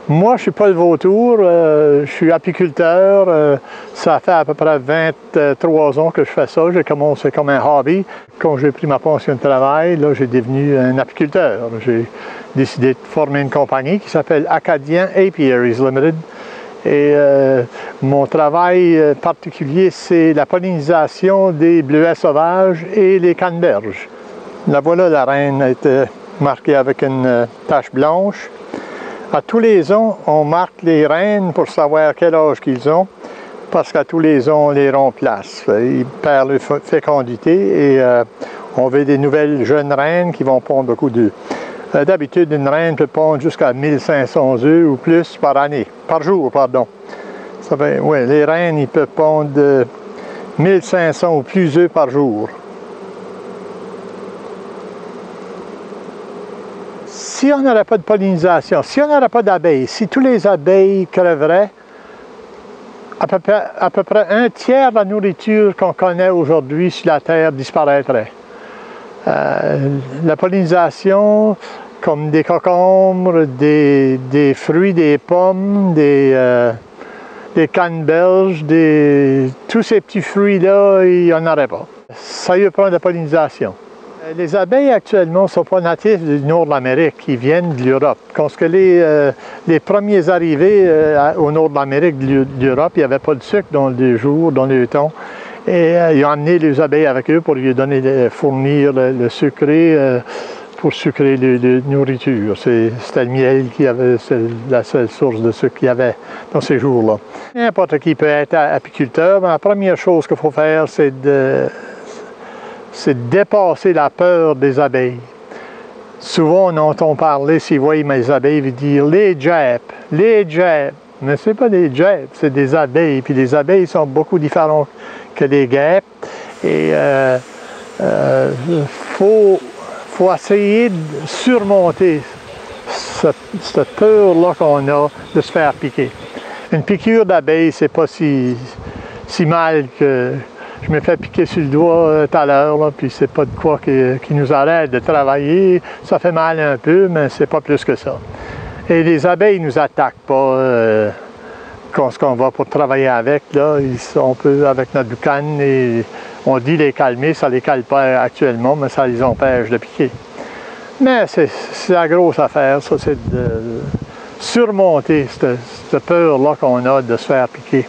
Moi, je ne suis pas le vautour, je suis apiculteur. Ça fait à peu près 23 ans que je fais ça. J'ai commencé comme un hobby. Quand j'ai pris ma pension de travail, là, j'ai devenu un apiculteur. J'ai décidé de former une compagnie qui s'appelle Acadian Apiaries Limited. Et mon travail particulier, c'est la pollinisation des bleuets sauvages et les canneberges. La voilà, la reine a été marquée avec une tache blanche. À tous les ans, on marque les reines pour savoir quel âge qu'ils ont, parce qu'à tous les ans, on les remplace. Ils perdent leur fécondité et on veut des nouvelles jeunes reines qui vont pondre beaucoup d'œufs. D'habitude, une reine peut pondre jusqu'à 1500 œufs ou plus par jour, pardon. Ça fait, ouais, les reines, ils peuvent pondre 1500 ou plus œufs par jour. Si on n'aurait pas de pollinisation, si on n'aurait pas d'abeilles, si tous les abeilles creveraient, à peu près un tiers de la nourriture qu'on connaît aujourd'hui sur la Terre disparaîtrait. La pollinisation, comme des concombres, des fruits, des pommes, des canneberges, tous ces petits fruits-là, il n'y en aurait pas. Ça y prend de la pollinisation. Les abeilles actuellement ne sont pas natifs du nord de l'Amérique, ils viennent de l'Europe. Quand les premiers arrivés au nord de l'Amérique, de l'Europe, il n'y avait pas de sucre dans le jour, dans le temps. Et ils ont amené les abeilles avec eux pour lui fournir le sucré, pour sucrer la nourriture. C'était le miel c'est la seule source de sucre qu'il y avait dans ces jours-là. N'importe qui peut être apiculteur, mais la première chose qu'il faut faire, c'est de dépasser la peur des abeilles. Souvent, on entend parler, s'ils voient mes abeilles, ils disent « les guêpes, les guêpes ». Mais ce n'est pas des guêpes, c'est des abeilles. Puis les abeilles sont beaucoup différentes que les guêpes. Et faut essayer de surmonter cette peur-là qu'on a de se faire piquer. Une piqûre d'abeille, c'est pas si mal que... Je me fais piquer sur le doigt tout à l'heure, puis c'est pas de quoi qui nous arrête de travailler. Ça fait mal un peu, mais c'est pas plus que ça. Et les abeilles ne nous attaquent pas quand on va pour travailler avec. Là, on peut, avec notre boucane, et on dit les calmer, ça ne les calme pas actuellement, mais ça les empêche de piquer. Mais c'est la grosse affaire, ça, c'est de surmonter cette peur-là qu'on a de se faire piquer.